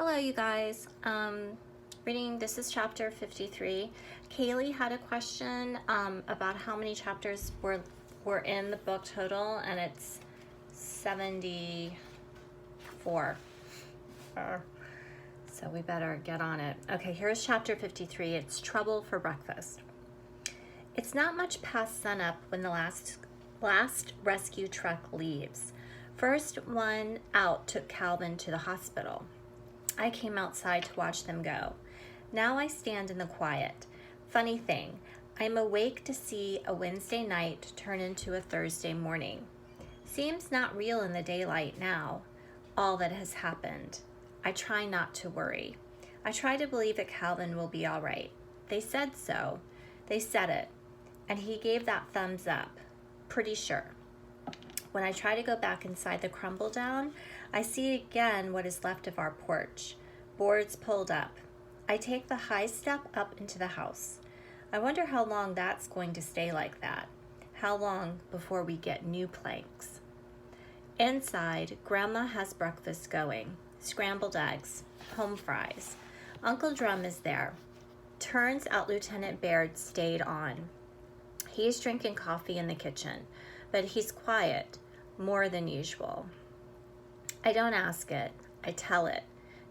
Hello, you guys. This is chapter 53. Kaylee had a question about how many chapters were in the book total, and it's 74. So we better get on it. Okay, here's chapter 53. It's Trouble for Breakfast. It's not much past sunup when the last rescue truck leaves. First one out took Calvin to the hospital. I came outside to watch them go. Now I stand in the quiet. Funny thing, I'm awake to see a Wednesday night turn into a Thursday morning. Seems not real in the daylight now, all that has happened. I try not to worry. I try to believe that Calvin will be all right. They said so. They said it. And he gave that thumbs up. Pretty sure. When I try to go back inside the crumble down, I see again what is left of our porch. Boards pulled up. I take the high step up into the house. I wonder how long that's going to stay like that. How long before we get new planks. Inside, Grandma has breakfast going. Scrambled eggs, home fries. Uncle Drum is there. Turns out Lieutenant Baird stayed on. He's drinking coffee in the kitchen, but he's quiet, more than usual. I don't ask it, I tell it.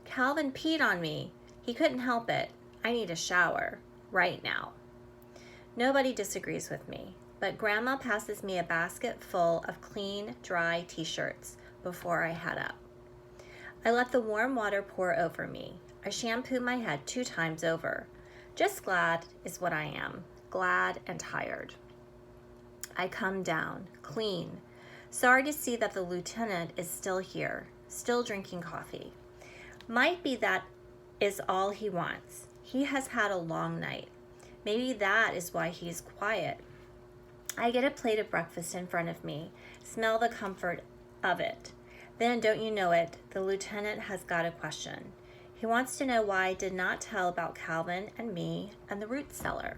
Calvin peed on me. He couldn't help it. I need a shower, right now. Nobody disagrees with me, but Grandma passes me a basket full of clean, dry t-shirts before I head up. I let the warm water pour over me. I shampoo my head 2 times over. Just glad is what I am, glad and tired. I come down, clean. Sorry to see that the lieutenant is still here, still drinking coffee. Might be that is all he wants. He has had a long night. Maybe that is why he's quiet. I get a plate of breakfast in front of me, smell the comfort of it. Then, don't you know it, the lieutenant has got a question. He wants to know why I did not tell about Calvin and me and the root cellar.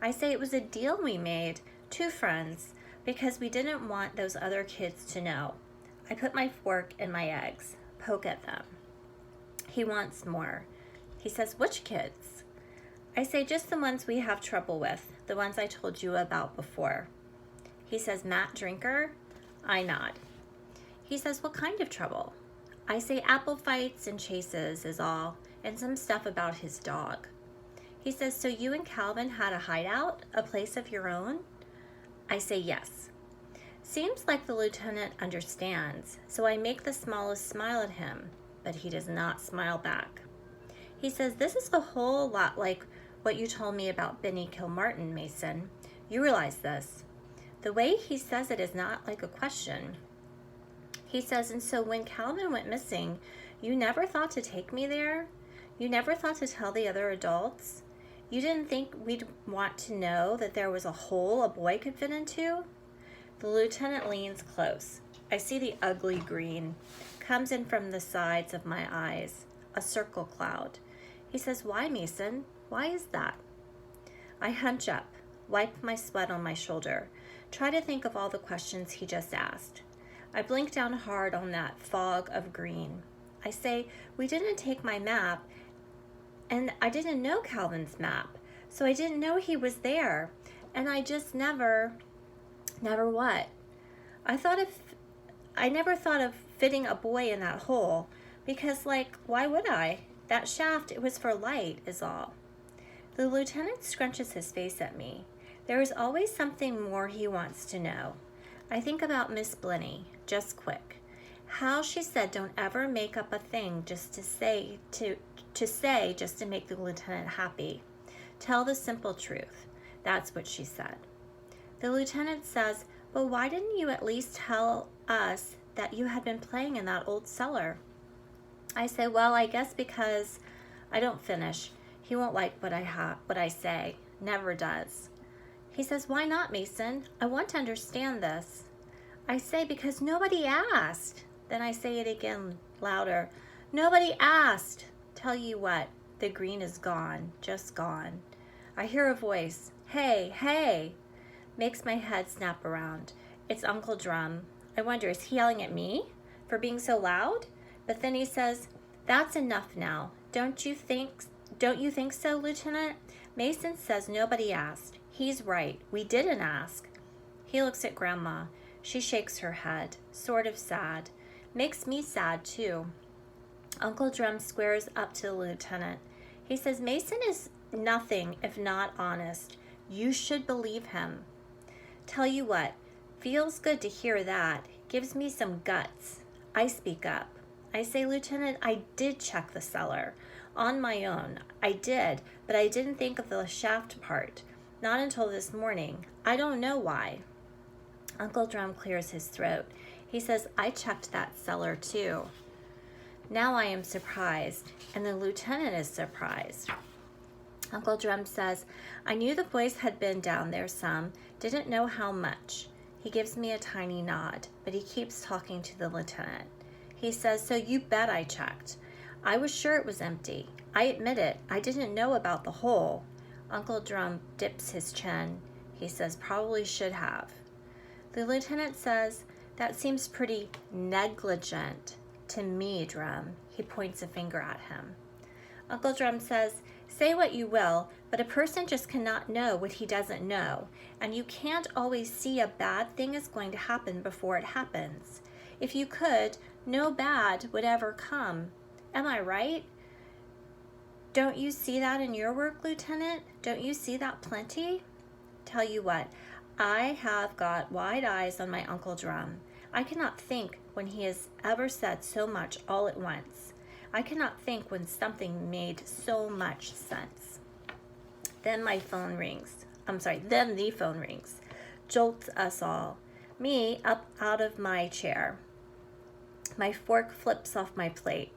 I say it was a deal we made, 2 friends, because we didn't want those other kids to know. I put my fork in my eggs, poke at them. He wants more. He says, which kids? I say, just the ones we have trouble with, the ones I told you about before. He says, Matt Drinker? I nod. He says, what kind of trouble? I say, apple fights and chases is all, and some stuff about his dog. He says, so you and Calvin had a hideout, a place of your own? I say yes. Seems like the lieutenant understands, so I make the smallest smile at him, but he does not smile back. He says, this is a whole lot like what you told me about Benny Kilmartin, Mason. You realize this. The way he says it is not like a question. He says, and so when Calvin went missing, you never thought to take me there? You never thought to tell the other adults? You didn't think we'd want to know that there was a hole a boy could fit into? The lieutenant leans close. I see the ugly green. Comes in from the sides of my eyes. A circle cloud. He says, why, Mason? Why is that? I hunch up, wipe my sweat on my shoulder. Try to think of all the questions he just asked. I blink down hard on that fog of green. I say, we didn't take my map, and I didn't know Calvin's map, so I didn't know he was there, and I just never what? I never thought of fitting a boy in that hole, because, why would I? That shaft, it was for light, is all. The lieutenant scrunches his face at me. There is always something more he wants to know. I think about Miss Blenny, just quick. How she said don't ever make up a thing just to say just to make the lieutenant happy. Tell the simple truth. That's what she said. The lieutenant says, but why didn't you at least tell us that you had been playing in that old cellar? I say, well, I guess because I don't finish. He won't like what I say. Never does. He says, why not, Mason? I want to understand this. I say, because nobody asked. Then I say it again, louder. Nobody asked. Tell you what, the green is gone, just gone. I hear a voice, hey, hey. Makes my head snap around. It's Uncle Drum. I wonder, is he yelling at me for being so loud? But then he says, That's enough now. Don't you think so, Lieutenant? Mason says nobody asked. He's right. We didn't ask. He looks at Grandma. She shakes her head, sort of sad. Makes me sad, too. Uncle Drum squares up to the lieutenant. He says, Mason is nothing if not honest. You should believe him. Tell you what, feels good to hear that. Gives me some guts. I speak up. I say, Lieutenant, I did check the cellar. On my own. I did, but I didn't think of the shaft part. Not until this morning. I don't know why. Uncle Drum clears his throat. He says, I checked that cellar too. Now I am surprised, and the lieutenant is surprised. Uncle Drum says, I knew the boys had been down there some, didn't know how much. He gives me a tiny nod, but he keeps talking to the lieutenant. He says, so you bet I checked. I was sure it was empty. I admit it, I didn't know about the hole. Uncle Drum dips his chin. He says, probably should have. The lieutenant says, that seems pretty negligent to me, Drum. He points a finger at him. Uncle Drum says, say what you will, but a person just cannot know what he doesn't know, and you can't always see a bad thing is going to happen before it happens. If you could, no bad would ever come. Am I right? Don't you see that in your work, Lieutenant? Don't you see that plenty? Tell you what, I have got wide eyes on my Uncle Drum. I cannot think when he has ever said so much all at once. I cannot think when something made so much sense. Then the phone rings. Jolts us all. Me up out of my chair. My fork flips off my plate.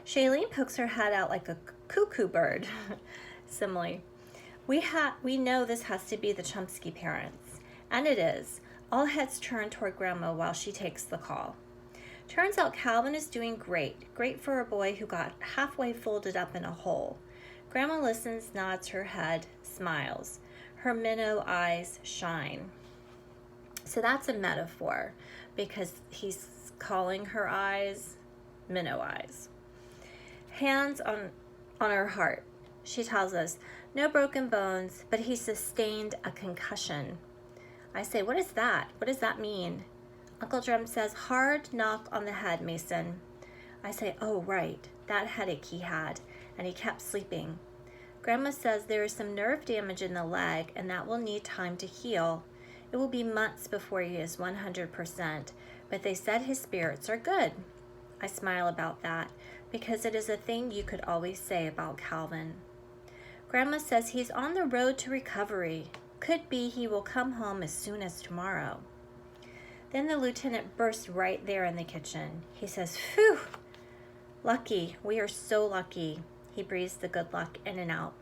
Shailene pokes her head out like a cuckoo bird. Simile. We know this has to be the Chomsky parents. And it is. All heads turn toward Grandma while she takes the call. Turns out Calvin is doing great. Great for a boy who got halfway folded up in a hole. Grandma listens, nods her head, smiles. Her minnow eyes shine. So that's a metaphor because he's calling her eyes minnow eyes. Hands on her heart. She tells us, no broken bones, but he sustained a concussion. I say, what is that? What does that mean? Uncle Drum says, hard knock on the head, Mason. I say, oh, right, that headache he had, and he kept sleeping. Grandma says there is some nerve damage in the leg, and that will need time to heal. It will be months before he is 100%, but they said his spirits are good. I smile about that, because it is a thing you could always say about Calvin. Grandma says he's on the road to recovery. Could be he will come home as soon as tomorrow. Then the lieutenant bursts right there in the kitchen. He says, phew, lucky, we are so lucky. He breathes the good luck in and out.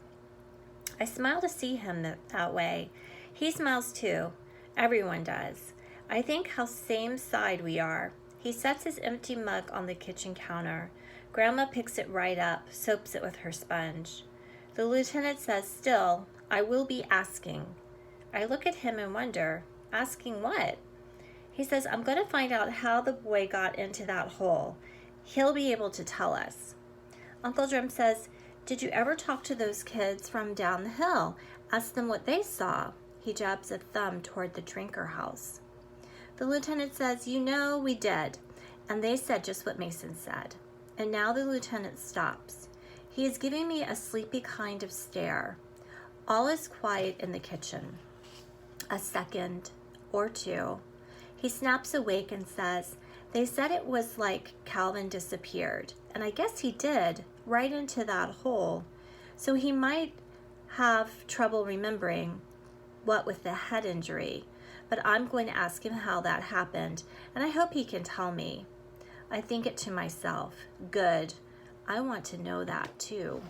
I smile to see him that way. He smiles too. Everyone does. I think how same side we are. He sets his empty mug on the kitchen counter. Grandma picks it right up, soaps it with her sponge. The lieutenant says, still, I will be asking. I look at him and wonder, asking what? He says, I'm going to find out how the boy got into that hole. He'll be able to tell us. Uncle Drum says, did you ever talk to those kids from down the hill? Ask them what they saw. He jabs a thumb toward the drinker house. The lieutenant says, you know, we did. And they said just what Mason said. And now the lieutenant stops. He is giving me a sleepy kind of stare. All is quiet in the kitchen. A second or two. He snaps awake and says, they said it was like Calvin disappeared. And I guess he did, right into that hole. So he might have trouble remembering what with the head injury. But I'm going to ask him how that happened, and I hope he can tell me. I think it to myself, good. I want to know that too.